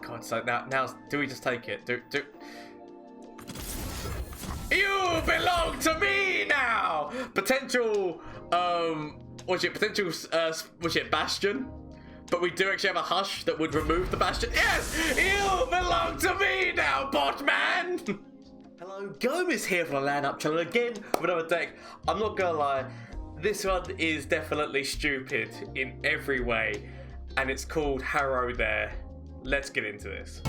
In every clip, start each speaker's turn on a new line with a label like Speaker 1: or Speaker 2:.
Speaker 1: God, so now do we just take it? Do you belong to me now? Potential was it Bastion? But we do actually have a hush that would remove the Bastion. Yes! You belong to me now, Botman! Hello, Gomez here for the LAN Up channel again with another deck. I'm not gonna lie, this one is definitely stupid in every way, and it's called Harrow there. Let's get into this.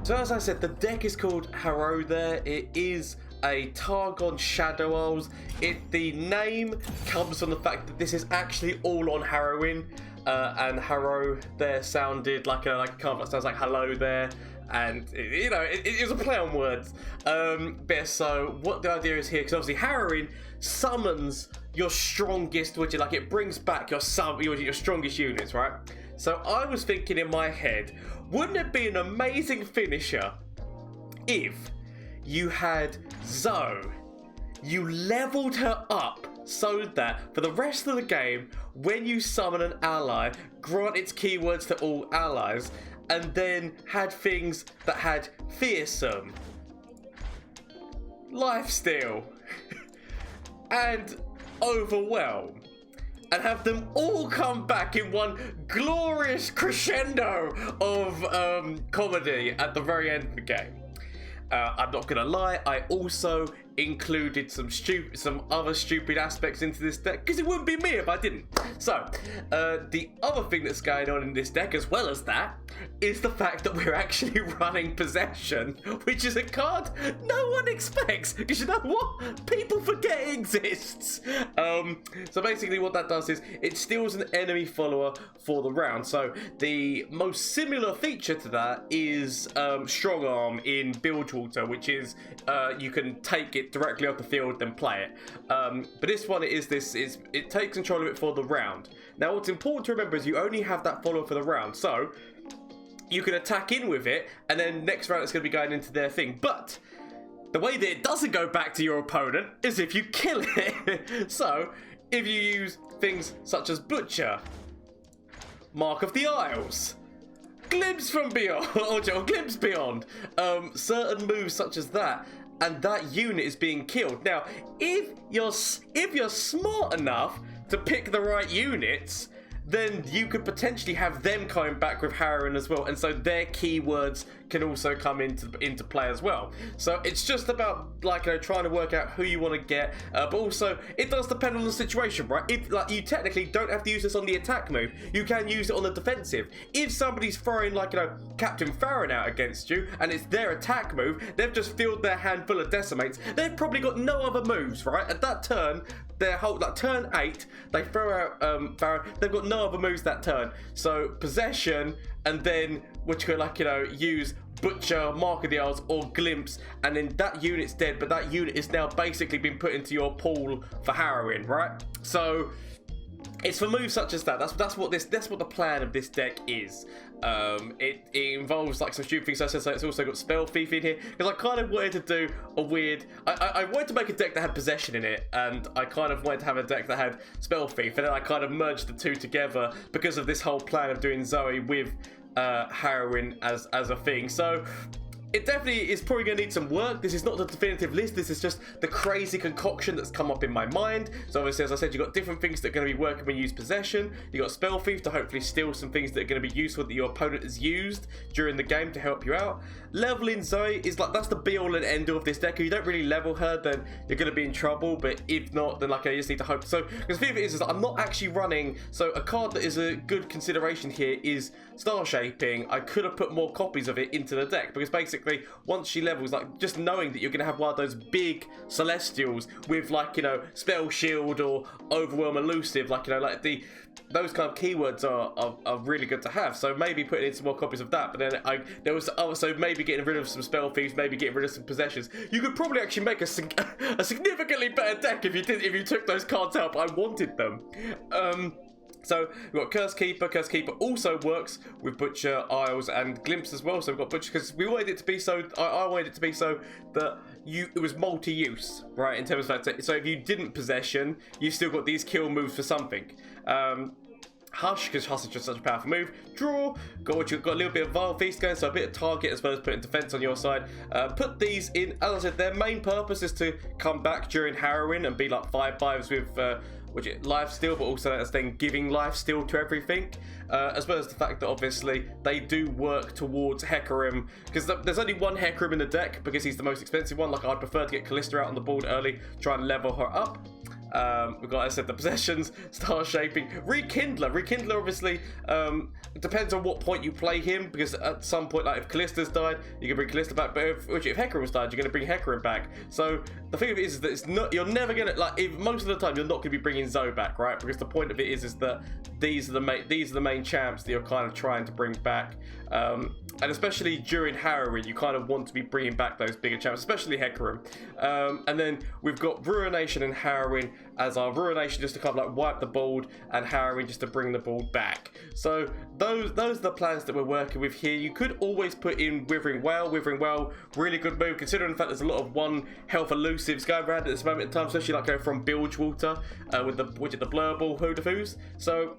Speaker 1: So as I said, the deck is called Harrow there. It is a Targon Shadow Isles. The name comes from the fact that this is actually all on Harrowing, and Harrow there sounded like a kind of sounds like hello there, and it was a play on words. But so what the idea is here, because obviously Harrowing summons your strongest, it brings back your strongest units, right? So I was thinking in my head, wouldn't it be an amazing finisher if you had Zoe, you leveled her up so that for the rest of the game, when you summon an ally, grant its keywords to all allies, and then had things that had Fearsome, Lifesteal, and Overwhelm, and have them all come back in one glorious crescendo of comedy at the very end of the game. I'm not gonna lie, I also included some other stupid aspects into this deck, because it wouldn't be me if I didn't. So, the other thing that's going on in this deck, as well as that, is the fact that we're actually running Possession, which is a card no one expects, because you know what? People forget it exists. So basically what that does is, it steals an enemy follower for the round. So, the most similar feature to that is Strong Arm in Bilgewater, which is, you can take it directly off the field then play it, but this one it takes control of it for the round. Now what's important to remember is you only have that follower for the round, so you can attack in with it and then next round it's going to be going into their thing. But the way that it doesn't go back to your opponent is if you kill it. So if you use things such as Butcher, Mark of the Isles, Glimpse from Beyond, or Glimpse Beyond, certain moves such as that, and that unit is being killed. Now, if you're smart enough to pick the right units, then you could potentially have them coming back with Harrowing as well, and so their keywords can also come into play as well. So it's just about trying to work out who you want to get, but also it does depend on the situation, right? If you technically don't have to use this on the attack move, you can use it on the defensive. If somebody's throwing Captain Farron out against you and it's their attack move, they've just filled their hand full of decimates. They've probably got no other moves, right? At that turn, their whole turn 8, they throw out Farron. They've got no other moves that turn. So Possession, and then which could use Butcher, Mark of the Isles, or Glimpse, and then that unit's dead, but that unit is now basically been put into your pool for Harrowing, right? So it's for moves such as that. That's what the plan of this deck is. It involves some stupid things. So it's also got Spell Thief in here, because I kind of wanted to do a weird. I wanted to make a deck that had Possession in it, and I kind of wanted to have a deck that had Spell Thief, and then I kind of merged the two together because of this whole plan of doing Zoe with Harrowing as a thing. So it definitely is probably going to need some work. This is not the definitive list. This is just the crazy concoction that's come up in my mind. So obviously, as I said, you've got different things that are going to be working when you use Possession. You've got Spell Thief to hopefully steal some things that are going to be useful that your opponent has used during the game to help you out. Leveling Zoe is that's the be all and end all of this deck. If you don't really level her, then you're going to be in trouble. But if not, then I just need to hope. So because the thing is I'm not actually running. So a card that is a good consideration here is Star Shaping. I could have put more copies of it into the deck, because basically once she levels, just knowing that you're going to have one of those big Celestials with Spell Shield or Overwhelm Elusive, those kind of keywords are really good to have. So maybe putting in some more copies of that. But then there was also maybe getting rid of some Spell Thieves, maybe getting rid of some Possessions. You could probably actually make a significantly better deck if you took those cards out. But I wanted them. So we've got Curse Keeper. Curse Keeper also works with Butcher, Isles, and Glimpse as well. So we've got Butcher, because we wanted it to be so. I wanted it to be so that it was multi-use, right? In terms of that. So if you didn't Possession, you still got these kill moves for something. Hush, because Hush is just such a powerful move. Draw, got a little bit of Vile Feast going, so a bit of target as well as putting defense on your side. Put these in, as I said, their main purpose is to come back during Harrowing and be like 5/5s with which is lifesteal, but also that's then giving lifesteal to everything, as well as the fact that obviously they do work towards Hecarim, because there's only one Hecarim in the deck because he's the most expensive one. Like, I'd prefer to get Callista out on the board early, try and level her up. We've got, as I said, the possessions, Star Shaping, Rekindler. Rekindler, obviously, it depends on what point you play him, because at some point, like if Callista's died, you can bring Callista back, but if Hecarim's died, you're going to bring Hecarim back. So the thing of it is that it's not, you're never going to, like, most of the time, you're not going to be bringing Zoe back, right? Because the point of it is that these are the main champs that you're kind of trying to bring back. And especially during Harrowing, you kind of want to be bringing back those bigger champs, especially Hecarim. And then we've got Ruination and Harrowing as our Ruination just to kind of like wipe the board, and Harrowing just to bring the board back. So those are the plans that we're working with here. You could always put in Withering Well. Withering Well, really good move, considering the fact there's a lot of 1 health elusives going around at this moment in time, especially like going from Bilgewater with the Blurball Hoodafoo's. So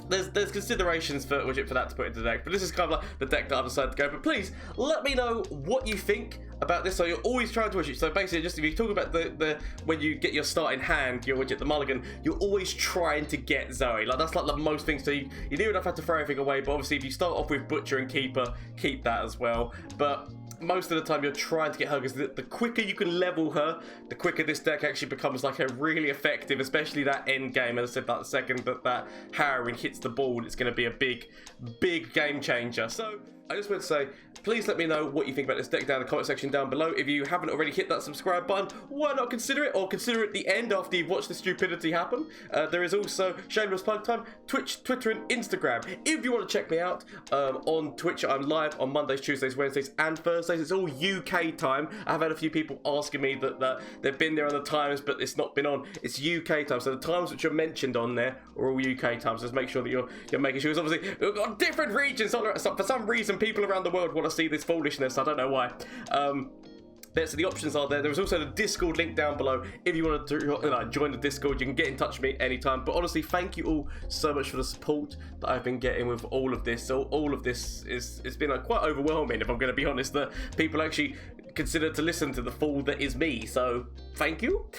Speaker 1: there's considerations for that to put into the deck, but this is kind of like the deck that I've decided to go. But please let me know what you think about this. So you're always trying to widget. So basically, just if you talk about the when you get your start in hand, your widget, the mulligan, you're always trying to get Zoe. Like, that's like the most things. So you near enough have to throw everything away. But obviously, if you start off with Butcher and Keeper, keep that as well. But most of the time you're trying to get her, because the quicker you can level her, the quicker this deck actually becomes like a really effective, especially that end game. As I said, that second that Harrowing hits the board, it's going to be a big game changer. So I just want to say, please let me know what you think about this deck down in the comment section down below. If you haven't already hit that subscribe button, why not consider it, or consider it at the end after you've watched the stupidity happen. There is also shameless plug time, Twitch, Twitter, and Instagram. If you want to check me out on Twitch, I'm live on Mondays, Tuesdays, Wednesdays, and Thursdays. It's all UK time. I've had a few people asking me that they've been there on the times, but it's not been on. It's UK time, so the times which are mentioned on there are all UK times. Just make sure that you're making sure. Because obviously we've got different regions. For some reason, people around the world want to see this foolishness. I don't know why. So the options are there. There's also the Discord link down below. If you want to join the Discord, you can get in touch with me anytime. But honestly, thank you all so much for the support that I've been getting with all of this. So all of this it's been quite overwhelming, if I'm going to be honest, that people actually consider to listen to the fool that is me. So thank you.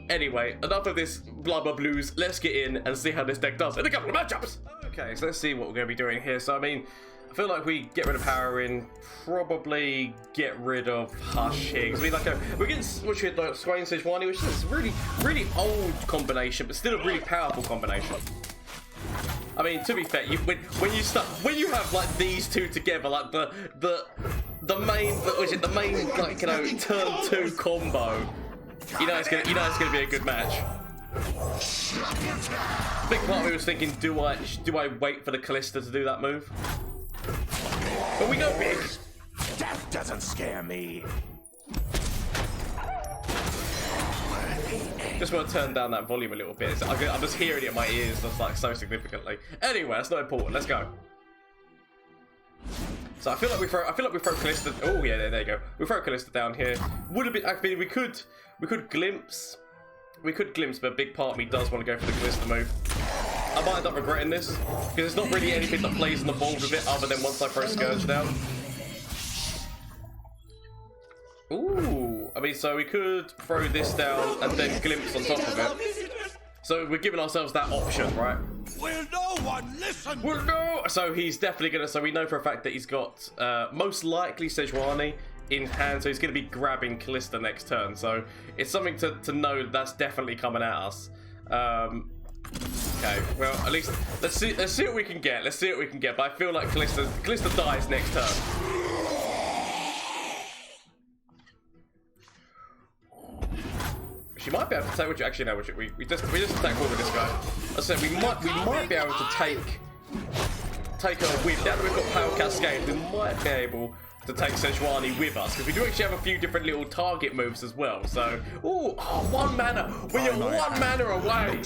Speaker 1: Anyway, enough of this blah blah blues. Let's get in and see how this deck does in a couple of matchups. Okay, so let's see what we're going to be doing here. So I mean, I feel like we get rid of Harrowing, probably get rid of Hush here. Because we're getting VsSwain Sej, which is a really old combination, but still a really powerful combination. I mean, to be fair, when you have like these two together, like the main like, you know, turn 2 combo, you know it's gonna be a good match. Big part of me was thinking, do I wait for the Callista to do that move? But we go big.
Speaker 2: Death doesn't scare me.
Speaker 1: Just want to turn down that volume a little bit. I'm just hearing it in my ears, that's like so significantly. Anyway, that's not important. Let's go. So I feel like we throw Callista. Oh yeah, there you go. We throw Callista down here. Would have been. I mean, we could glimpse. We could glimpse, but a big part of me does want to go for the Callista move. I might end up regretting this, because there's not really anything that plays on the board with it other than once I throw Scourge down. Ooh, I mean, so we could throw this down and then glimpse on top of it. So we're giving ourselves that option, right?
Speaker 2: Will no one listen?
Speaker 1: Well, no! So he's definitely gonna, so we know for a fact that he's got most likely Sejuani in hand, so he's gonna be grabbing Callista next turn. So it's something to know that's definitely coming at us. Okay, well, at least let's see what we can get. Let's see what we can get. But I feel like Callista dies next turn. She might be able to take. Which actually no, we just attack forward with this guy. As I said, we might be able to take her with. Now that we've got Power Cascade, we might be able to take Sejuani with us, because we do actually have a few different little target moves as well. So, ooh, 1 mana. We are 1 mana away.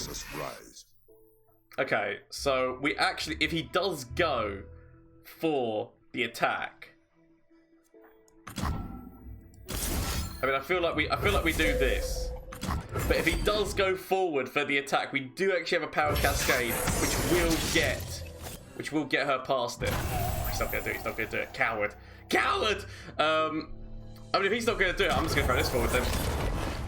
Speaker 1: Okay, so we actually, if he does go for the attack, I mean, I feel like we do this. But if he does go forward for the attack, we do actually have a Power Cascade, which will get her past it. Oh, he's not gonna do it. He's not gonna do it. Coward. Coward. I mean, if he's not gonna do it, I'm just gonna throw this forward then.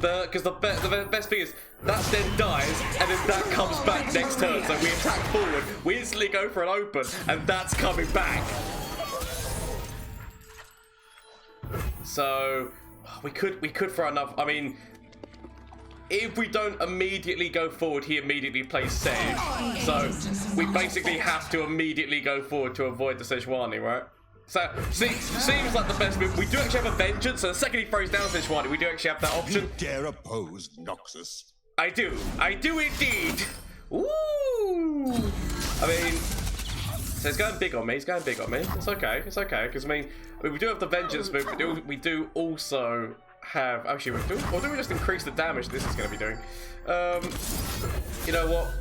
Speaker 1: Because the best thing is that then dies, and then that comes back next turn. So we attack forward, we instantly go for an open, and that's coming back. So we could throw enough. I mean, if we don't immediately go forward, he immediately plays Sej. So we basically have to immediately go forward to avoid the Sejuani, right? So, seems like the best move. We do actually have a Vengeance, so the second he throws down Sejuani, we do actually have that option.
Speaker 2: You dare oppose Noxus?
Speaker 1: I do indeed. Ooh! I mean, so he's going big on me, It's okay, because I mean, we do have the Vengeance move, but we do also have, actually, or do we just increase the damage this is going to be doing? You know what?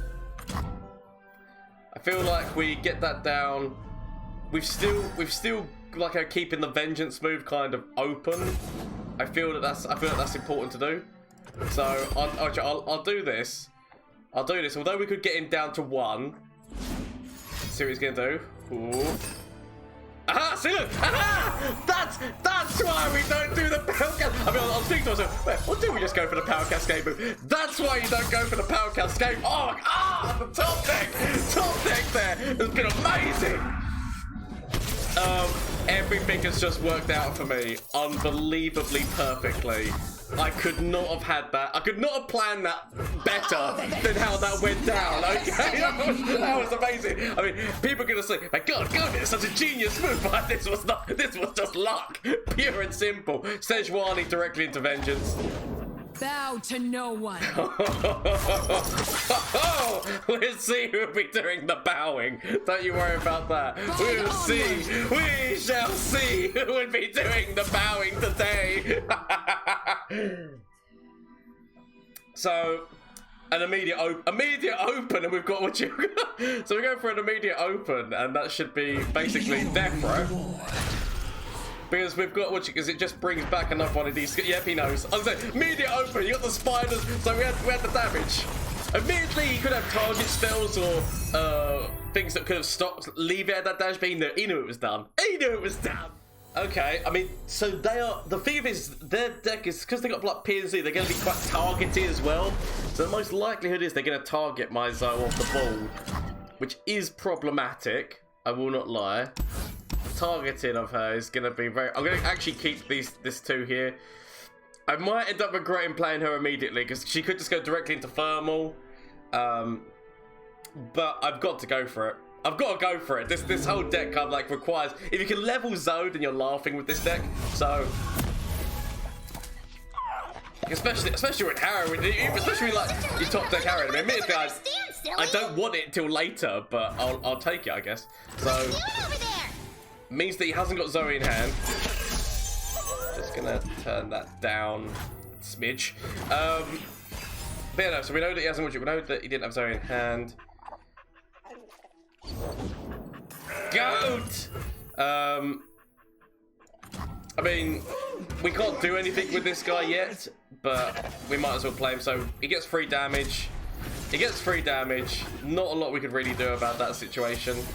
Speaker 1: I feel like we get that down. We've still like are keeping the Vengeance move kind of open. I feel like that's important to do. So I'll do this. Although we could get him down to 1. See what he's gonna do. Ooh. Aha! See, look! Aha! That's why we don't do the power cascade. I mean, I was thinking to myself, what do we just go for the power cascade move? That's why you don't go for the power cascade. Oh, the top deck there has been amazing. Everything has just worked out for me unbelievably perfectly. I could not have had that. I could not have planned that better than how that went down. Okay, that was amazing. I mean, people are gonna say, "My God, it's such a genius move," but this was not. This was just luck, pure and simple. Sejuani directly into Vengeance.
Speaker 3: Bow to no one.
Speaker 1: We'll see who'll be doing the bowing. Don't you worry about that. We'll see. We shall see who will be doing the bowing today. So, an immediate open, and we've got what you. So we go for an immediate open, and that should be basically death, right? Because we've got because it just brings back another one of these. Yep, he knows. I was saying, immediate open. You got the spiders, so we had the damage. Immediately, he could have target spells or things that could have stopped Lee at that dash, but he knew it was done. He knew it was done. Okay, I mean, so they are. The thing is, their deck is because they got like P&Z. They're going to be quite targeted as well. So the most likelihood is they're going to target my Zoe off the ball, which is problematic. I will not lie. Targeting of her is going to be very. I'm going to actually keep this 2 here. I might end up regretting playing her immediately because she could just go directly into thermal. But I've got to go for it. I've got to go for it. This whole deck kind of like requires. If you can level Zoe, then you're laughing with this deck. So. Especially with Harrow, especially like your top deck Harrow. I mean, admittedly, I don't want it until later, but I'll take it, I guess. So. Means that he hasn't got Zoe in hand. Just gonna turn that down a smidge. But yeah, no, so we know that he hasn't. We know that he didn't have Zoe in hand. Goat! I mean, we can't do anything with this guy yet, but we might as well play him. So he gets free damage. Not a lot we could really do about that situation.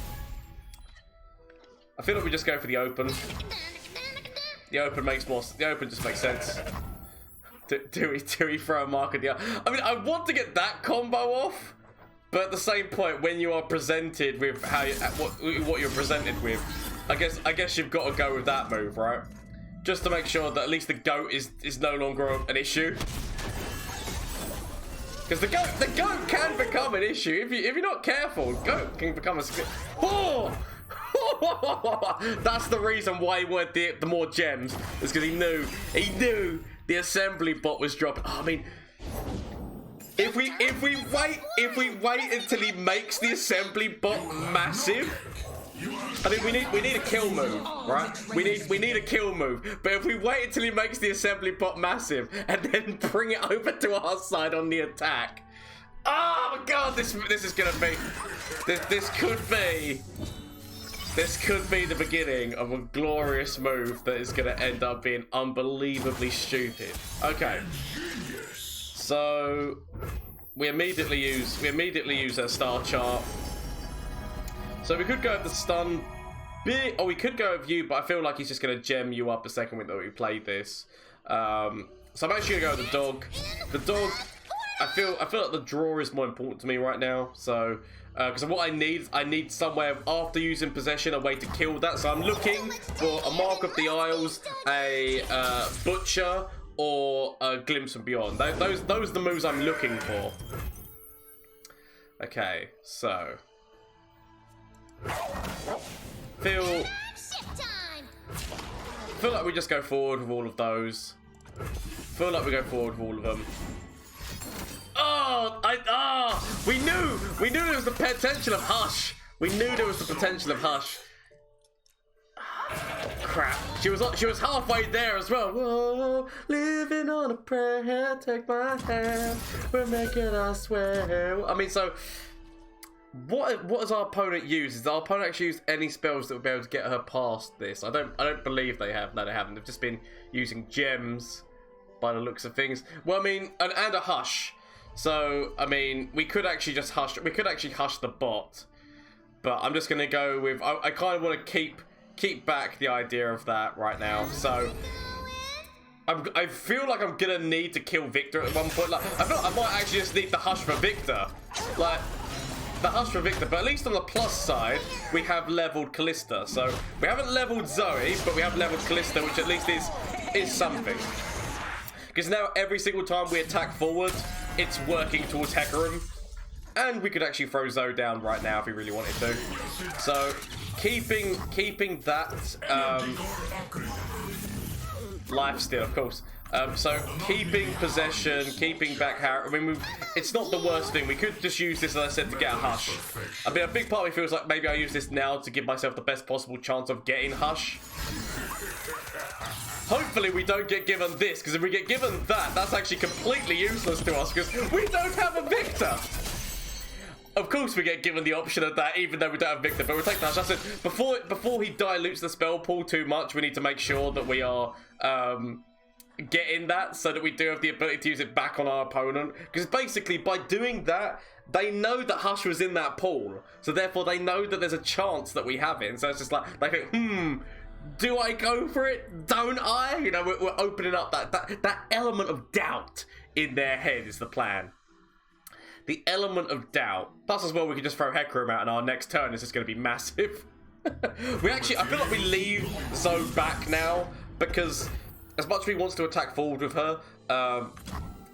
Speaker 1: I feel like we just go for the open. The open just makes sense. Do we throw a mark at the? I mean, I want to get that combo off, but at the same point, when you are presented with what you're presented with, I guess you've got to go with that move, right? Just to make sure that at least the goat is no longer an issue. Because the goat can become an issue if you're not careful. Goat can become a. Oh! That's the reason why he wanted the more gems. Is because he knew the assembly bot was dropping. Oh, I mean, if we wait until he makes the assembly bot massive. I mean, we need a kill move, right? We need a kill move. But if we wait until he makes the assembly bot massive and then bring it over to our side on the attack. Oh my God, this is gonna be. This could be the beginning of a glorious move that is going to end up being unbelievably stupid. Okay. So we immediately use our star chart. So we could go with the stun bit, or we could go with you, but I feel like he's just going to gem you up the second that we played this. So I'm actually going to go with the dog. The dog, I feel like the draw is more important to me right now. So, because what I need somewhere after using possession, a way to kill that. So I'm looking for a Mark of the Isles, a Butcher, or a Glimpse from Beyond. Those are the moves I'm looking for. Okay, so feel like we just go forward with all of those. Feel like we go forward with all of them. We knew there was the potential of Hush. We knew there was the potential of Hush. Crap. She was halfway there as well. Whoa, living on a prayer, take my hand, we're making us swear. I mean, so what has our opponent used? Has our opponent actually used any spells that would be able to get her past this? I don't believe they have. No, they haven't. They've just been using gems by the looks of things. Well, I mean, and a Hush. So, I mean, we could actually just hush. We could actually hush the bot, but I'm just gonna go with. I kind of want to keep back the idea of that right now. So, I feel like I'm gonna need to kill Viktor at one point. Like, I feel like I might actually just need the hush for Viktor, like the hush for Viktor. But at least on the plus side, we have leveled Callista. So we haven't leveled Zoe, but we have leveled Callista, which at least is something. Because now every single time we attack forward, it's working towards Hecarim. And we could actually throw Zoe down right now if we really wanted to. So, keeping that lifesteal, of course. So, keeping possession, keeping back Harrow. I mean, it's not the worst thing. We could just use this, as I said, to get a Hush. I mean, a big part of me feels like maybe I use this now to give myself the best possible chance of getting Hush. Hopefully we don't get given this, because if we get given that, that's actually completely useless to us, because we don't have a Viktor. Of course we get given the option of that, even though we don't have Viktor, but we'll take that. I said, before he dilutes the spell pool too much, we need to make sure that we are getting that, so that we do have the ability to use it back on our opponent. Because basically, by doing that, they know that Hush was in that pool, so therefore they know that there's a chance that we have it. And so it's just like, they think, do I go for it? Don't I? You know, we're opening up that element of doubt in their head is the plan. The element of doubt. Plus as well, we can just throw Hecarim out and our next turn is just going to be massive. I feel like we leave Zoe back now, because as much as he wants to attack forward with her,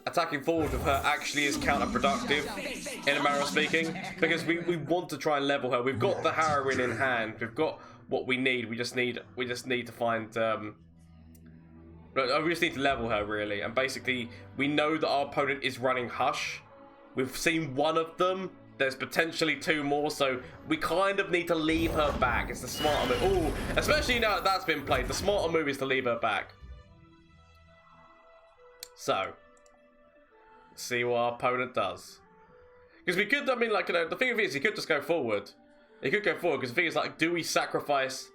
Speaker 1: attacking forward with her actually is counterproductive, in a manner of speaking, because we want to try and level her. We've got the Harrowing in hand. We've got what we need. We just need to find we just need to level her, really. And basically we know that our opponent is running Hush. We've seen one of them. There's potentially two more, so we kind of need to leave her back. It's the smarter move. Ooh, especially now that that's been played, the smarter move is to leave her back. So let's see what our opponent does. Because we could, I mean, like, you know, the thing is, he could just go forward. He could go forward, because the thing is, like, do we sacrifice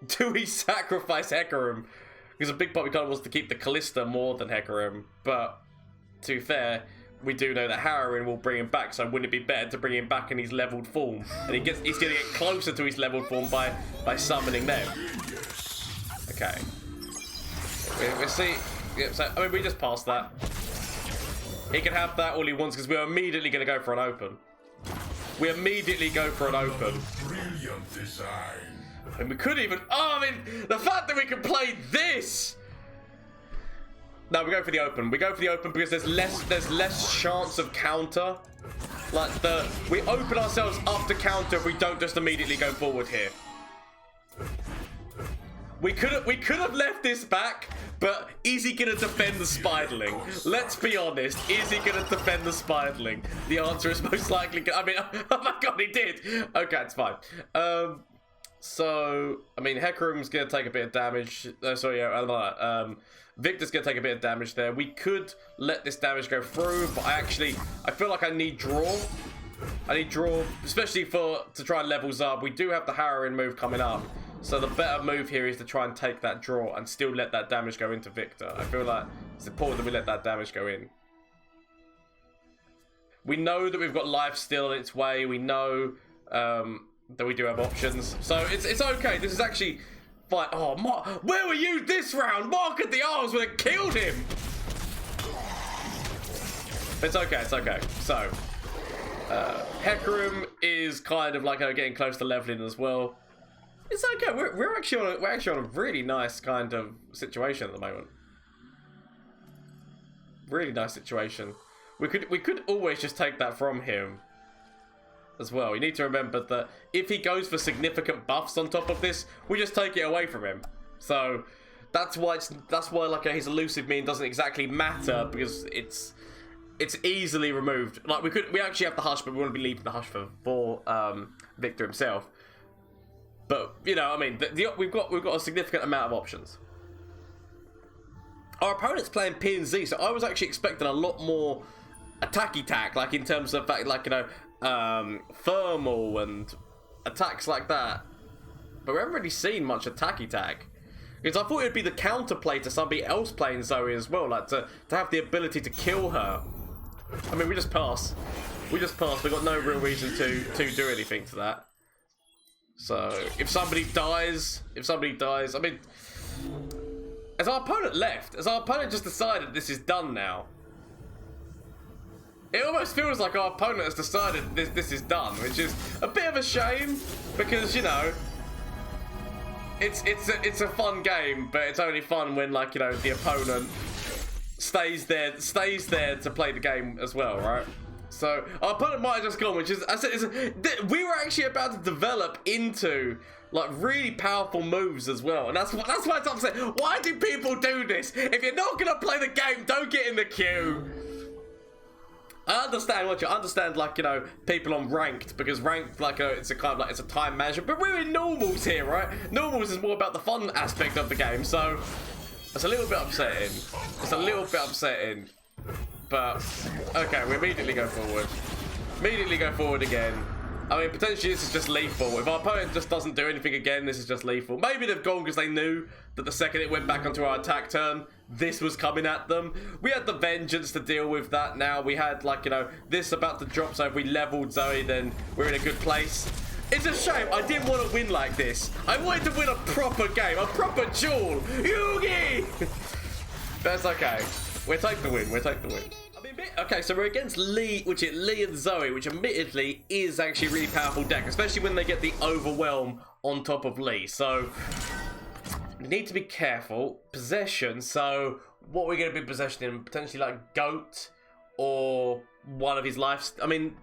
Speaker 1: Hecarim? Because a big part we kind of wants to keep the Callista more than Hecarim, but to be fair, we do know that Harrowing will bring him back, so wouldn't it be better to bring him back in his leveled form? And he's going to get closer to his leveled form by summoning them. Okay. We'll see. Yeah, so, I mean, we just passed that. He can have that all he wants, because we're immediately going to go for an open. We immediately go for an open.
Speaker 2: Brilliant design.
Speaker 1: And we could even... Oh, I mean, the fact that we can play this! No, we go for the open. We go for the open because there's less chance of counter. Like, we open ourselves up to counter if we don't just immediately go forward here. We could have left this back, but is he gonna defend the Spiderling? Let's be honest, is he gonna defend the Spiderling? The answer is most likely. I mean, oh my god, he did. Okay, it's fine. So I mean, Hecarim's gonna take a bit of damage. Viktor's gonna take a bit of damage there. We could let this damage go through, but I feel like I need draw. I need draw, especially to try and levels up. We do have the Harrowing move coming up. So the better move here is to try and take that draw and still let that damage go into Viktor. I feel like it's important that we let that damage go in. We know that we've got lifesteal in its way. We know that we do have options. So it's okay. This is actually fine. Oh, Mark, where were you this round? Mark at the arms would have killed him. It's okay. It's okay. So Harrowing is kind of like getting close to leveling as well. It's okay. We're actually on a really nice kind of situation at the moment. Really nice situation. We could always just take that from him as well. You need to remember that if he goes for significant buffs on top of this, we just take it away from him. So that's why like his elusive mean doesn't exactly matter, because it's easily removed. Like we actually have the hush, but we want to be leaving the hush for Viktor himself. But you know, I mean, we've got a significant amount of options. Our opponent's playing P and Z, so I was actually expecting a lot more attacky tack, like in terms of like thermal and attacks like that. But we haven't really seen much attacky tack, because I thought it would be the counterplay to somebody else playing Zoe as well, like to have the ability to kill her. I mean, we just pass. We've got no real reason to do anything to that. So if somebody dies, I mean, has our opponent left? Has our opponent just decided this is done now? It almost feels like our opponent has decided this is done, which is a bit of a shame, because you know, it's a fun game, but it's only fun when, like, you know, the opponent stays there to play the game as well, right? So our opponent might have just gone, which is, I said, we were actually about to develop into like really powerful moves as well, and that's why it's upsetting. Why do people do this? If you're not gonna play the game, don't get in the queue. I understand, like, you know, people on ranked, because ranked, like, it's a kind of like, it's a time management, but we're in normals here, right? Normals is more about the fun aspect of the game, so it's a little bit upsetting. But okay, we immediately go forward. Again. I mean, potentially this is just lethal. If our opponent just doesn't do anything again, this is just lethal. Maybe they've gone because they knew that the second it went back onto our attack turn, this was coming at them. We had the vengeance to deal with that now. We had, like, you know, this about to drop, so if we leveled Zoe, then we're in a good place. It's a shame. I didn't want to win like this. I wanted to win a proper game, a proper duel. Yugi! That's okay. We'll take the win. I mean, okay, so we're against Lee, which is Lee and Zoe, which admittedly is actually a really powerful deck, especially when they get the Overwhelm on top of Lee. So we need to be careful. Possession. So what we're going to be possessioning, potentially like Goat or one of his lives. I mean,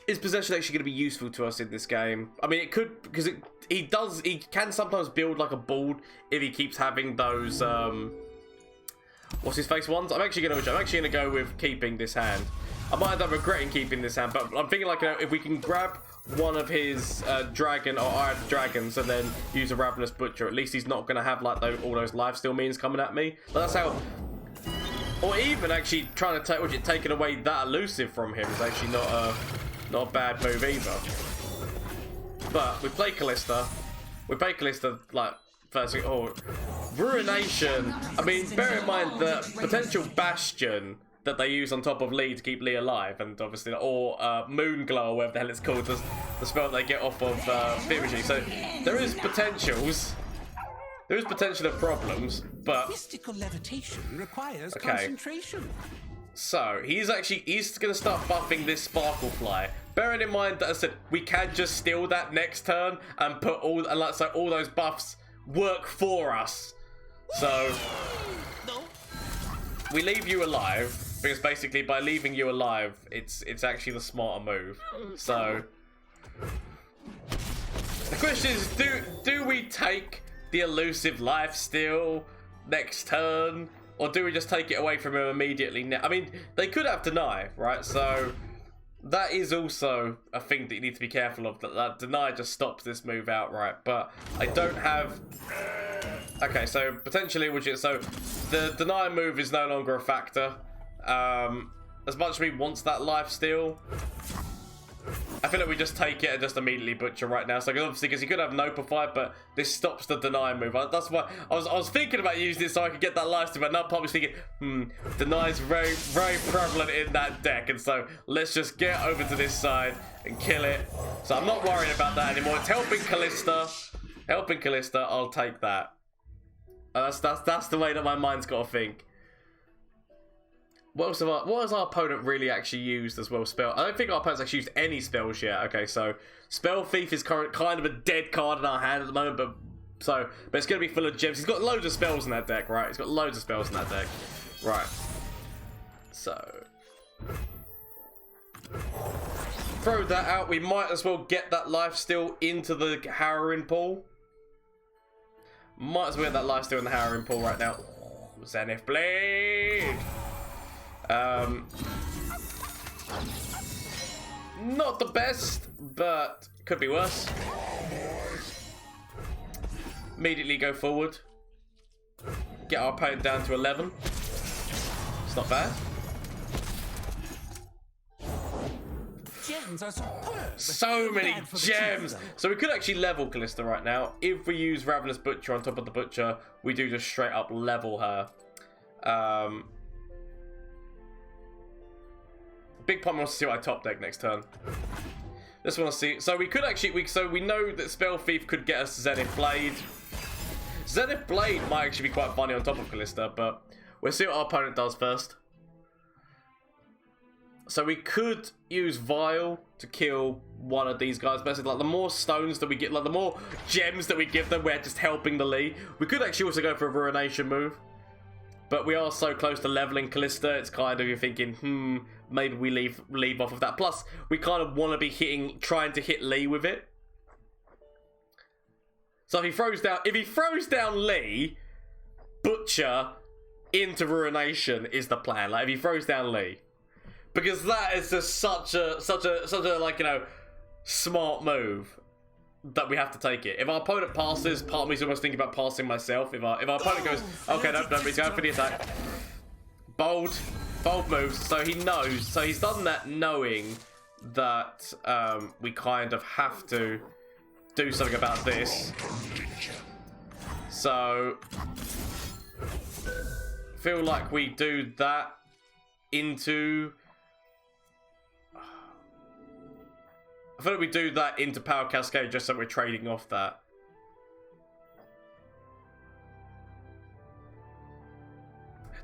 Speaker 1: is possession actually going to be useful to us in this game? I mean, it could, because he can sometimes build like a board if he keeps having those what's his face ones. I'm actually gonna go with keeping this hand. I might end up regretting keeping this hand, but I'm thinking, like, you know, if we can grab one of his dragon or Iron Dragons and then use a Ravenous Butcher, at least he's not gonna have like all those lifesteal means coming at me. But that's how. Or even actually trying to taking away that elusive from him is actually not a bad move either. But we play Callista. Like first. Oh, Ruination. I mean, bear in mind the potential Bastion that they use on top of Lee to keep Lee alive, and obviously, or Moonglow, or whatever the hell it's called, the spell they get off of Fearsome. So there is potentials. There is potential of problems, but
Speaker 4: Mystical levitation requires concentration.
Speaker 1: So he's going to start buffing this Sparkle Fly. Bearing in mind that I said we can just steal that next turn and put all those buffs work for us. So we leave you alive, because basically by leaving you alive, it's actually the smarter move. So the question is, do we take the elusive lifesteal next turn, or do we just take it away from him immediately now? I mean, they could have deny, right? So that is also a thing that you need to be careful of, that deny just stops this move outright. But I don't have. Okay, so potentially, so the deny move is no longer a factor. As much as he wants that lifesteal, I feel like we just take it and just immediately butcher right now. So obviously, because he could have no per 5, but this stops the deny move. That's why I was thinking about using it so I could get that lifesteal, but now probably thinking, deny is very, very prevalent in that deck, and so let's just get over to this side and kill it. So I'm not worrying about that anymore. It's helping Kalista. Helping Kalista, I'll take that. That's the way that my mind's got to think. What has our opponent really actually used as well? Spell. I don't think our opponent's actually used any spells yet. Okay, so Spell Thief is kind of a dead card in our hand at the moment, but it's gonna be full of gems. He's got loads of spells in that deck, right? He's got loads of spells in that deck, right? So throw that out. We might as well get that lifesteal into the Harrowing pool. Might as well get that lifesteal in the Harrowing pool right now. Zenith Blade. Not the best, but could be worse. Immediately go forward. Get our opponent down to 11. It's not bad.
Speaker 4: Gems are superb.
Speaker 1: So many gems. So we could actually level Kalista right now. If we use Ravenous Butcher on top of the Butcher, we do just straight up level her. Big Pump wants to see what I top deck next turn. Just want to see. So we could actually, so we know that Spell Thief could get us Zenith Blade. Zenith Blade might actually be quite funny on top of Kalista, but we'll see what our opponent does first. So we could use Vial to kill one of these guys. Basically, like the more stones that we get, like the more gems that we give them, we're just helping the Lee. We could actually also go for a Ruination move. But we are so close to leveling Kalista, it's kind of, you're thinking, maybe we leave off of that. Plus, we kind of want to be trying to hit Lee with it. So if he throws down Lee, Butcher into Ruination is the plan. Like if he throws down Lee, because that is just such a like, you know, smart move that we have to take it. If our opponent passes, part of me's almost thinking about passing myself. If our opponent goes, okay, no, he's going for the attack. Bold moves. So he knows. So he's done that knowing that we kind of have to do something about this. So feel like we do that into. I feel like we do that into Power Cascade just so we're trading off that.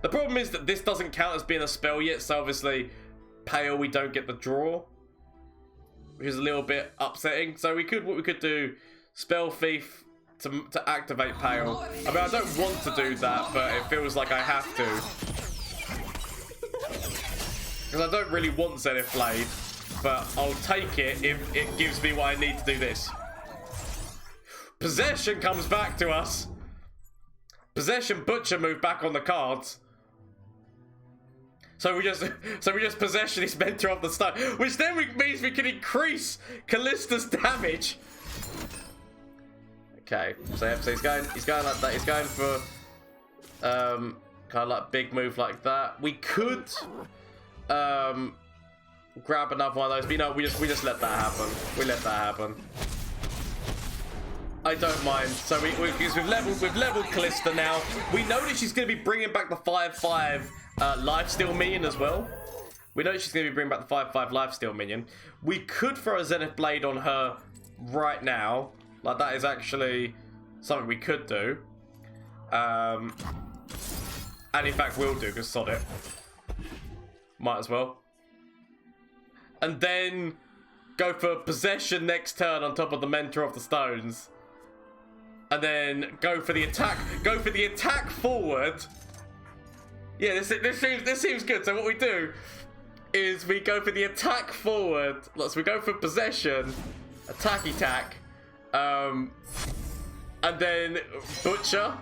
Speaker 1: The problem is that this doesn't count as being a spell yet, so obviously Pale we don't get the draw, which is a little bit upsetting. So what we could do, Spell Thief to activate Pale. I mean, I don't want to do that, but it feels like I have to. Because I don't really want Zenith Blade. But I'll take it if it gives me what I need to do this. Possession comes back to us. Possession Butcher move back on the cards. So we just possession his mentor of the stone, which then means we can increase Kalista's damage. Okay, so he's going like that. He's going for kind of like big move like that. We could grab another one of those, but you know, we just let that happen. We let that happen. I don't mind. So we've leveled Kalista now. We know that she's going to be bringing back the 5/5 lifesteal minion as well. We know she's going to be bringing back the 5/5 lifesteal minion. We could throw a Zenith Blade on her right now. Like that is actually something we could do. And in fact we'll do, because sod it. Might as well. And then go for possession next turn on top of the Mentor of the Stones. And then go for the attack. Go for the attack forward. Yeah, this seems good. So what we do is we go for the attack forward. So we go for possession, attack, and then Butcher.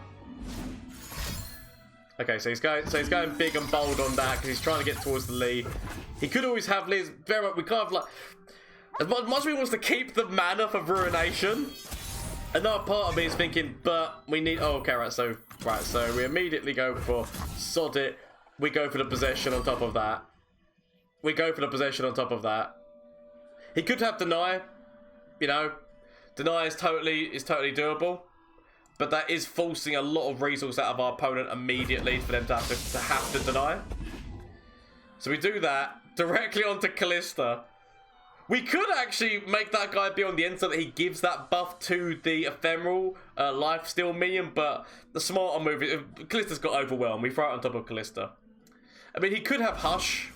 Speaker 1: Okay, so he's going big and bold on that because he's trying to get towards the Lee. He could always have Lee's very much. We can't have, like, as much as he wants to keep the mana for Ruination. Another part of me is thinking, but we need. Oh, okay, right. So we immediately go for sod it. We go for the possession on top of that. He could have deny. You know, deny is totally doable. But that is forcing a lot of resource out of our opponent immediately for them to have to deny. So we do that directly onto Kalista. We could actually make that guy be on the end so that he gives that buff to the ephemeral lifesteal minion, but the smarter move is Kalista's got Overwhelm. We throw it on top of Kalista. I mean, he could have Hush.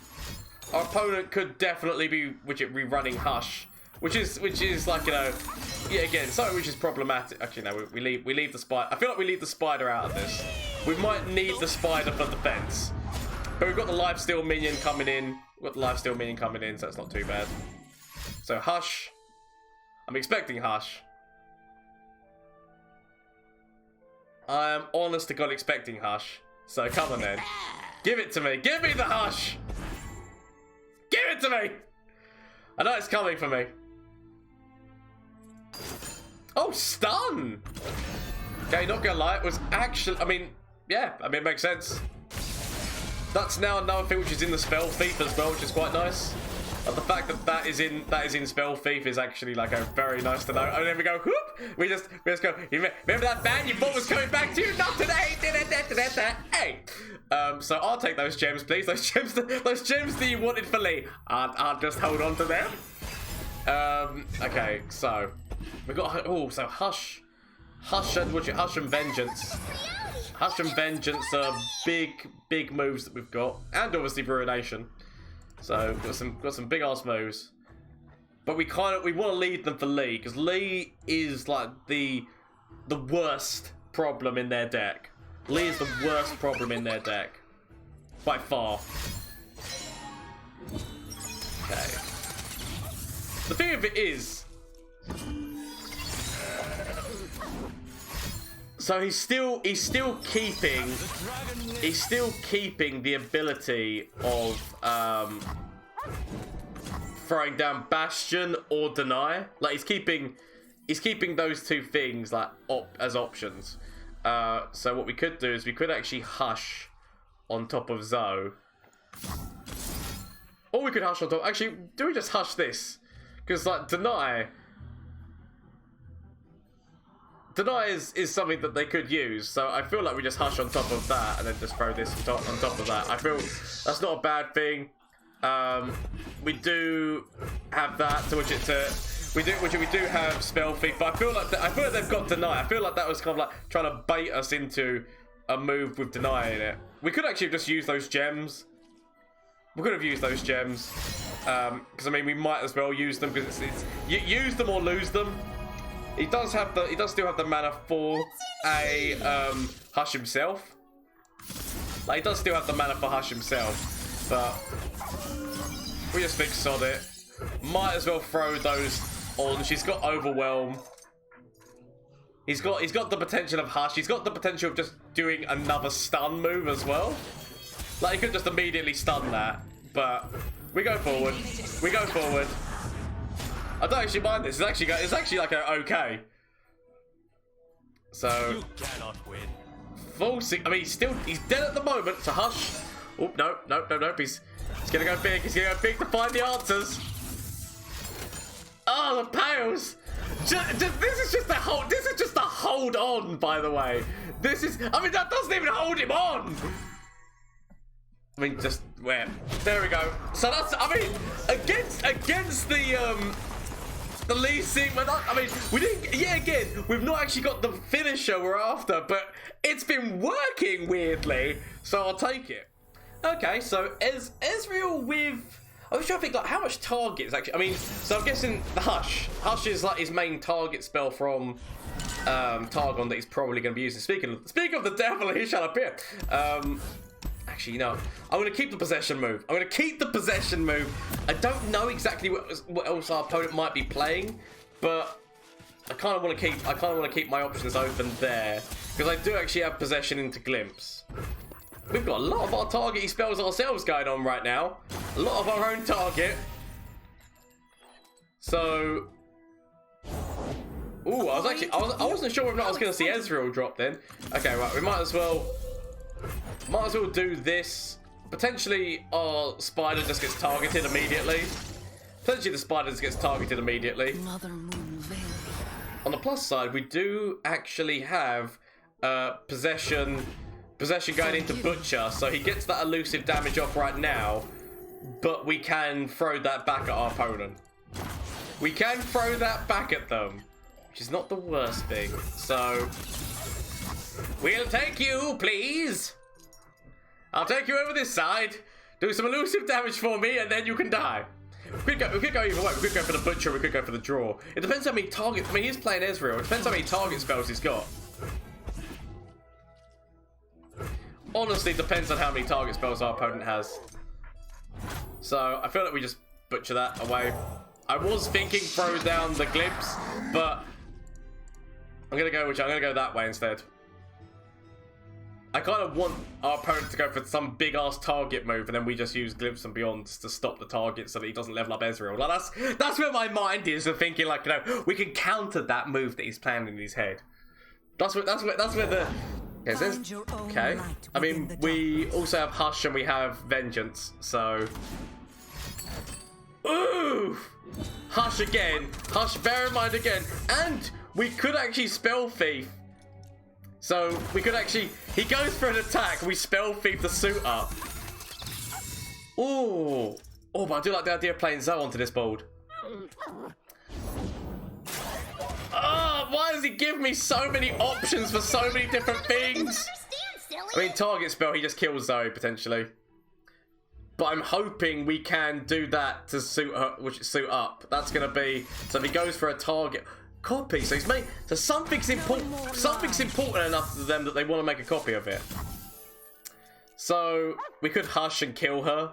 Speaker 1: Our opponent could definitely be running Hush, which is like, you know, yeah, again, something which is problematic. Actually, no, we leave the spider. I feel like we leave the spider out of this. We might need the spider for defense, but we've got the lifesteal minion coming in. So that's not too bad. So Hush. I'm expecting Hush. I'm honest to God expecting Hush. So come on then. Give it to me. Give me the Hush. Give it to me. I know it's coming for me. Oh, stun. Okay, not gonna lie. It was actually, I mean, yeah, I mean, it makes sense. That's now another thing which is in the spell thief as well, which is quite nice. But the fact that that is in spell thief is actually like a very nice to know. And then we go whoop. We just go. Remember that ban you thought was coming back to you? Not today. Hey. So I'll take those gems, please. Those gems that you wanted for Lee. I'll just hold on to them. Okay. So we got so Hush and Vengeance. Hush and Vengeance are big moves that we've got, and obviously Ruination. So got some big ass moves, but we want to lead them for Lee because Lee is like the worst problem in their deck. Lee is the worst problem in their deck by far. Okay. The thing of it is, so he's still keeping the ability of throwing down Bastion or Deny. Like he's keeping those two things like as options. So what we could do is we could actually Hush on top of Zoe. Or we could Hush on top. Actually, do we just Hush this? Because like Deny is something that they could use, so I feel like we just Hush on top of that and then just throw this on top of that. I feel that's not a bad thing. We do have that to which we do have spell thief, but I feel like they've got Deny. I feel like that was kind of like trying to bait us into a move with Deny in it. We could actually just use those gems. We could have used those gems because I mean we might as well use them because it's use them or lose them. He does still have the mana for a Hush himself. Like he does still have the mana for Hush himself, but we just think sod it. Might as well throw those on. She's got Overwhelm. He's got the potential of Hush. He's got the potential of just doing another stun move as well. Like he could just immediately stun that, but we go forward. We go forward. I don't actually mind this. It's actually like okay. So
Speaker 5: You cannot win.
Speaker 1: I mean, he's dead at the moment. So Hush. Oh no. He's gonna go big. He's gonna go big to find the answers. Oh, the pails. This is just a hold on. By the way, I mean, that doesn't even hold him on. I mean, just where? There we go. So that's. I mean, against the Lee Sigma, I mean, we didn't. Yeah, again, we've not actually got the finisher we're after, but it's been working weirdly, so I'll take it. Okay, so Ezreal with. I was trying to think like how much targets actually. I mean, so I'm guessing the Hush. Hush is like his main target spell from Targon that he's probably going to be using. Speaking of the devil, he shall appear. Actually, no. I'm going to keep the possession move. I don't know exactly what else our opponent might be playing, but I kind of want to keep my options open there because I do actually have possession into Glimpse. We've got a lot of our targeting spells ourselves going on right now. A lot of our own target. So, ooh, I wasn't sure whether or not I was going to see Ezreal drop then. Okay, right. We might as well do this. Potentially, our spider just gets targeted immediately. Potentially the spiders gets targeted immediately.
Speaker 3: Mother Moon Veil.
Speaker 1: On the plus side, we do actually have possession going into Butcher, so he gets that elusive damage off right now, but we can throw that back at our opponent. We can throw that back at them, which is not the worst thing. So, we'll take you, please. I'll take you over this side, do some elusive damage for me, and then you can die. We could go either way. We could go for the Butcher, we could go for the draw. It depends how many targets. I mean, he's playing Ezreal. It depends how many target spells he's got. Honestly, depends on how many target spells our opponent has. So, I feel like we just Butcher that away. I was thinking throw down the Glimpse, but I'm gonna go that way instead. I kind of want our opponent to go for some big ass target move, and then we just use Glimpse and Beyond to stop the target so that he doesn't level up Ezreal. Like that's where my mind is of thinking, like, you know, we can counter that move that he's planning in his head. That's where the okay. I mean, we also have Hush and we have Vengeance, so ooh, Hush again. Hush, bear in mind again, and we could actually Spell Thief. So we could actually, he goes for an attack, we Spell Thief the suit up. Ooh. Oh, but I do like the idea of playing Zoe onto this board. Oh, why does he give me so many options for so many different things? I mean, target spell, he just kills Zoe, potentially. But I'm hoping we can do that to suit her, which suit up. That's going to be, so if he goes for a target... Copy, so he's made, so something's important enough to them that they want to make a copy of it. So we could Hush and kill her.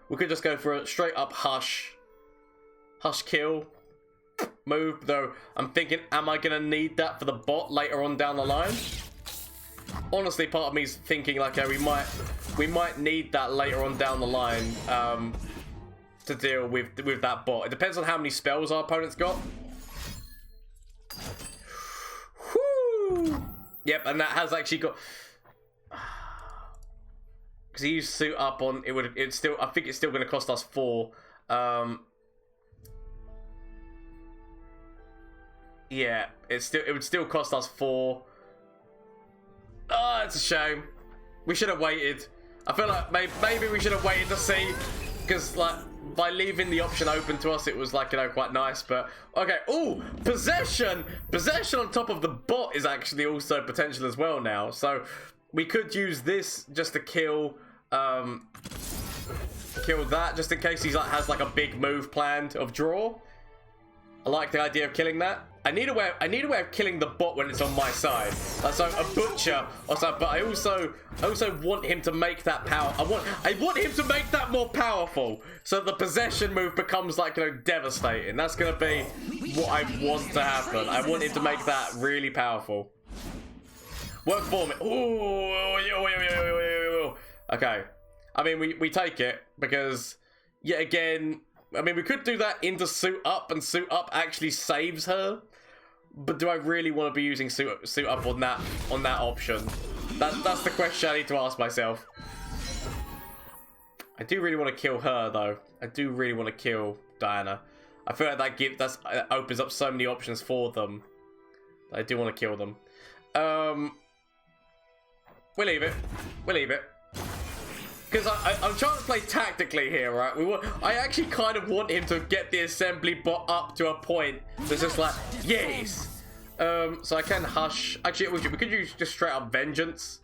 Speaker 1: We could just go for a straight up Hush kill move, though I'm thinking, am I gonna need that for the bot later on down the line? Honestly, part of me is thinking, like, we might need that later on down the line to deal with that bot. It depends on how many spells our opponent's got. Whoo! Yep, and that has actually got, because he used suit up on it. It's still, I think it's still going to cost us 4. Yeah, it would still cost us 4. Oh, it's a shame. We should have waited. I feel like maybe we should have waited to see, because, like, by leaving the option open to us, it was, like, you know, quite nice. But okay. Ooh, possession on top of the bot is actually also potential as well now. So we could use this just to kill that, just in case he's, like, has, like, a big move planned of draw. I like the idea of killing that. I need a way of killing the bot when it's on my side. So a Butcher or something, but I also want him to make that power. I want him to make that more powerful, so the possession move becomes, like, you know, devastating. That's gonna be what I want to happen. I want him to make that really powerful. Work for me. Ooh. Okay. I mean, we take it because, yet again, I mean, we could do that into suit up, and suit up actually saves her. But do I really want to be using suit up on that option? That's the question I need to ask myself. I do really want to kill her, though. I do really want to kill Diana. I feel like that opens up so many options for them. I do want to kill them. We'll leave it. Because I'm trying to play tactically here, right? I actually kind of want him to get the assembly bot up to a point that's just like, yes. So I can Hush. Actually, we could use just straight up Vengeance.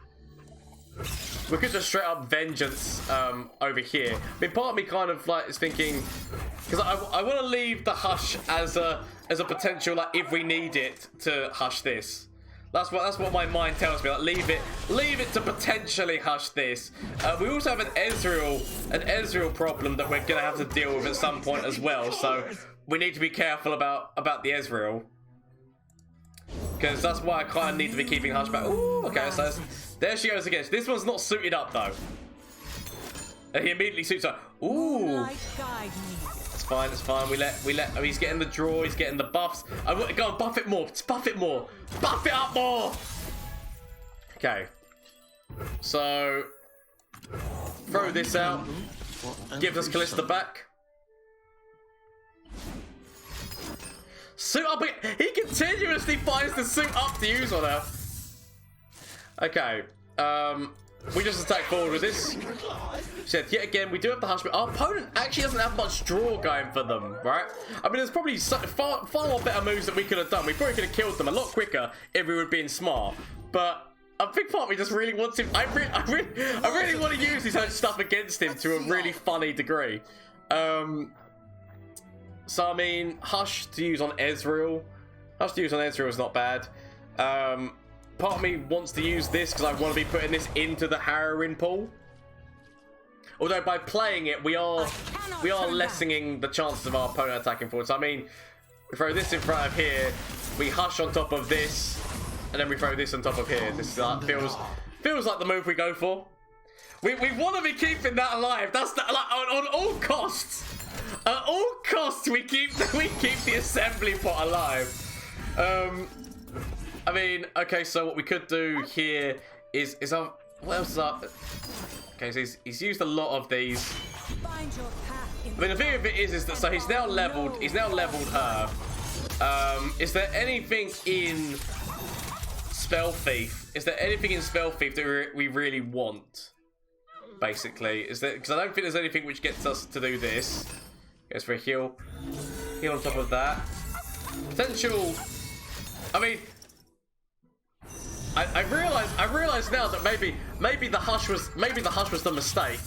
Speaker 1: We could just straight up Vengeance over here. I mean, part of me kind of, like, is thinking, because I want to leave the Hush as a potential, like, if we need it to Hush this. That's what my mind tells me. Like, leave it to potentially Hush this. We also have an Ezreal problem that we're gonna have to deal with at some point as well. So we need to be careful about the Ezreal, because that's why I kind of need to be keeping Hush back. Ooh, okay, so there she goes again. This one's not suited up though, and he immediately suits up. Ooh. It's fine. We let. Oh, he's getting the draw. He's getting the buffs. I want to go and buff it more. Let's buff it more. Buff it up more. Okay. So throw this out. Gives us Callista back. Suit up. He continuously finds the suit up to use on her. Okay. We just attack forward with this. Said yet again, we do have the hush, but our opponent actually doesn't have much draw going for them, right? I mean, there's probably far more better moves that we could have done. We probably could have killed them a lot quicker if we were being smart. But a big part of me just really wants him. I really want to use his own stuff against him to a really funny degree. So I mean, hush to use on Ezreal. Hush to use on Ezreal is not bad. Part of me wants to use this because I want to be putting this into the Harrowing pool. Although by playing it, we are lessening the chances of our opponent attacking forward. So I mean, we throw this in front of here, we hush on top of this, and then we throw this on top of here. This feels like the move we go for. We want to be keeping that alive. That's like on all costs. At all costs, we keep the assembly pot alive. I mean, okay, so what we could do here is our... What else is up? Okay, so he's used a lot of these. I mean, the thing of it is that so he's now leveled her. Is there anything in Spell Thief? Is there anything in Spell Thief that we really want? Basically, is there? Because I don't think there's anything which gets us to do this. Goes for a heal on top of that. Potential. I mean, I realize now that maybe the hush was the mistake.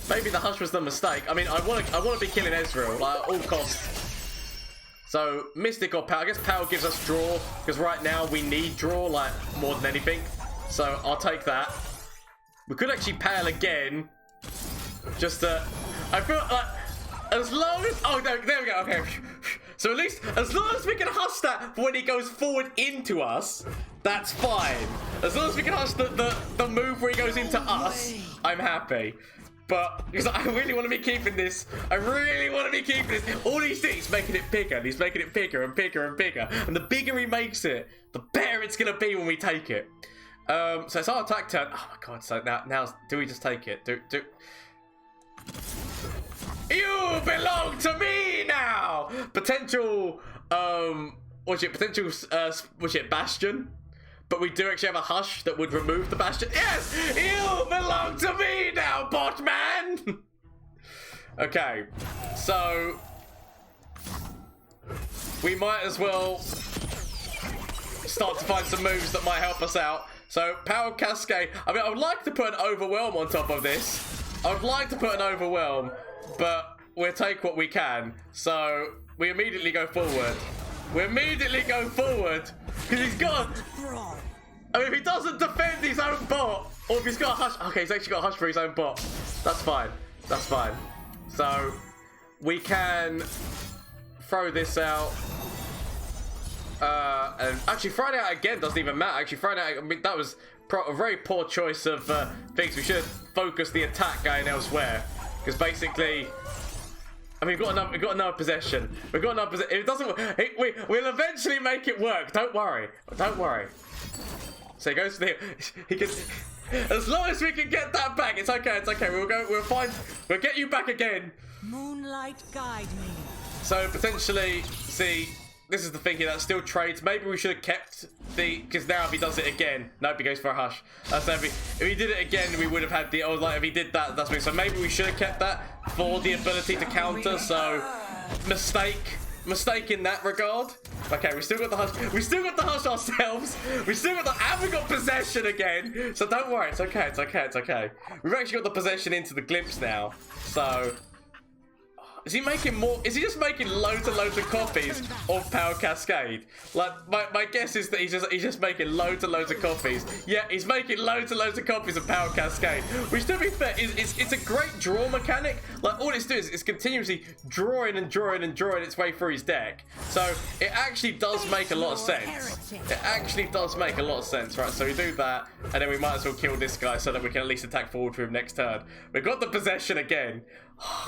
Speaker 1: Maybe the hush was the mistake. I mean, I want to be killing Ezreal like at all costs. So Mystic or Power. I guess Power gives us draw because right now we need draw like more than anything. So I'll take that. We could actually Pale again. Just to, I feel like as long as there we go. Okay. So at least, as long as we can hush that for when he goes forward into us, that's fine. As long as we can hush the move where he goes into us, I'm happy. But, because I really want to be keeping this. I really want to be keeping this. All these things making it bigger. And he's making it bigger and bigger and bigger. And the bigger he makes it, the better it's going to be when we take it. So it's our attack turn. Oh my god, so now do we just take it? Do... You belong to me now! Potential, potential, Bastion? But we do actually have a hush that would remove the Bastion. Yes! You belong to me now, Botman! Okay, so... we might as well start to find some moves that might help us out. So, Power Cascade. I mean, I would like to put an Overwhelm on top of this. I would like to put an Overwhelm. But we'll take what we can. So we immediately go forward. Because he's got... I mean, if he doesn't defend his own bot, or if he's got a hush... Okay, he's actually got a hush for his own bot. That's fine. So we can throw this out. And actually throwing it out again doesn't even matter. Actually throwing it out... I mean, that was a very poor choice of things. We should have focused the attack going elsewhere. Because basically, I mean, we've got another possession. If it doesn't, we'll eventually make it work. Don't worry. So he goes to he can, as long as we can get that back, it's okay. We'll get you back again.
Speaker 3: Moonlight guide me.
Speaker 1: So potentially, see, this is the thinking that still trades. Maybe we should have kept because now if he does it again, nope, he goes for a hush. So if he did it again, we would have had the, like if he did that, that's me. So maybe we should have kept that for the ability to counter. So mistake in that regard. Okay, we still got the hush. We still got the hush ourselves. And we got possession again. So don't worry, it's okay. We've actually got the possession into the glimpse now. So. Is he making more? Is he just making loads and loads of copies of Power Cascade? Like my guess is that he's just making loads and loads of copies. Yeah, he's making loads and loads of copies of Power Cascade. Which, to be fair, it's a great draw mechanic. Like all it's doing is it's continuously drawing its way through his deck. So it actually does make a lot of sense. Right? So we do that, and then we might as well kill this guy so that we can at least attack forward for him next turn. We've got the possession again.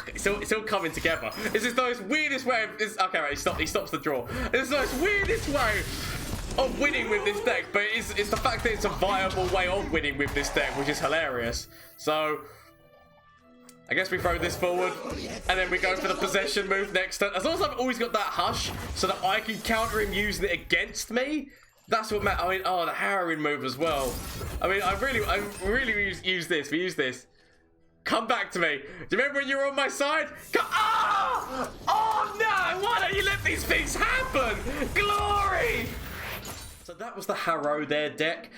Speaker 1: It's all coming together. This is the most weirdest way of this. Okay, right, he stops the draw. It's the most weirdest way of winning with this deck, but it's the fact that it's a viable way of winning with this deck, which is hilarious. So I guess we throw this forward, and then we go for the possession move next turn. As long as I've always got that hush, so that I can counter him using it against me. That's what matters. I mean, oh, the harrowing move as well. I mean, I really use this. We use this. Come back to me. Do you remember when you were on my side? Oh! Oh no! Why don't you let these things happen? Glory! So that was the Harrow there deck.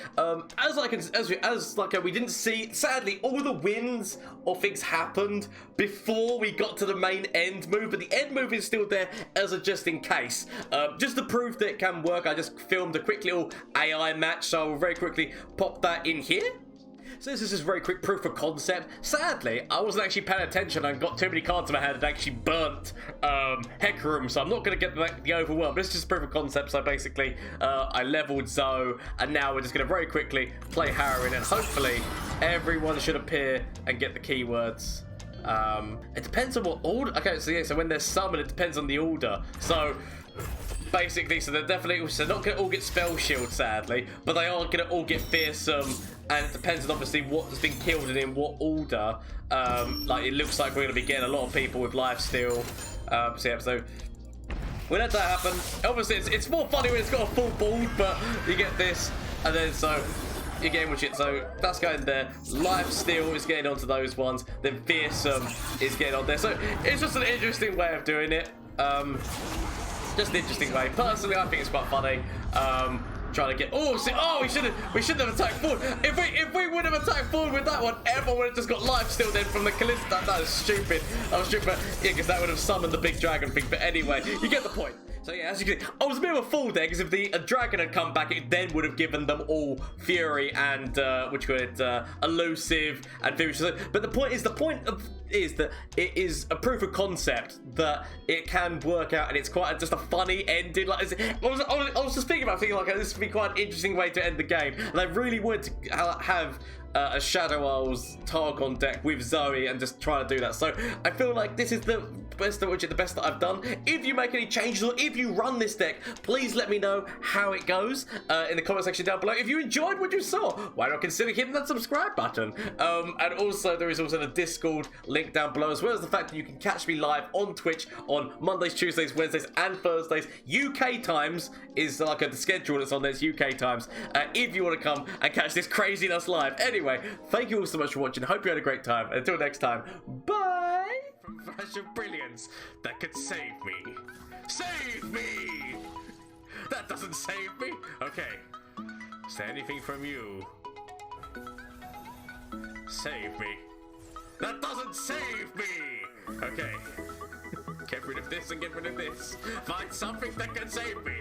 Speaker 1: We didn't see, sadly, all the wins or things happened before we got to the main end move, but the end move is still there as a just in case. Just to prove that it can work, I just filmed a quick little AI match, so I'll very quickly pop that in here. So this is just very quick proof of concept. Sadly, I wasn't actually paying attention and got too many cards in my hand and actually burnt Harrowing, so I'm not going to get the Overwhelm. This is just proof of concept, so basically I leveled Zoe, and now we're just going to very quickly play Harrowing, and hopefully everyone should appear and get the keywords. It depends on what order. Okay, so yeah, so when there's summon, it depends on the order. So basically, so they're definitely not going to all get spell shield, sadly, but they are going to all get fearsome, and it depends on obviously what's been killed and in what order. Like it looks like we're going to be getting a lot of people with lifesteal. So when that happen, obviously it's more funny when it's got a full board, but you get this, and then so you're getting with shit. So that's going there. Lifesteal is getting onto those ones. Then fearsome is getting on there. So it's just an interesting way of doing it. Just an interesting way. Personally, I think it's quite funny. Trying to get we shouldn't have attacked forward. If we would have attacked forward with that one, everyone would have just got lifesteal then from the Callisto. That is stupid. I was stupid. Yeah, because that would have summoned the big dragon thing. But anyway, you get the point. So yeah, as you can see, I was a bit of a fool there, because if the dragon had come back, it then would have given them all fury and elusive and fury. But the point is that it is a proof of concept that it can work out, and it's quite just a funny ending. Like I was just thinking about thinking like this would be quite an interesting way to end the game, and I really wanted to have a Shadow Isles Targon deck with Zoe and just try to do that. So I feel like this is the best that I've done. If you make any changes or if you run this deck, please let me know how it goes in the comment section down below. If you enjoyed what you saw, why not consider hitting that subscribe button? And also there is also the Discord link down below, as well as the fact that you can catch me live on Twitch on Mondays, Tuesdays, Wednesdays and Thursdays. UK times is like the schedule that's on there. It's UK times if you want to come and catch this craziness live. Anyway, thank you all so much for watching. Hope you had a great time. Until next time, bye! From flash of brilliance that could save me. Save me! That doesn't save me. Okay. Is there anything from you? Save me. That doesn't save me! Okay. Get rid of this and get rid of this. Find something that can save me.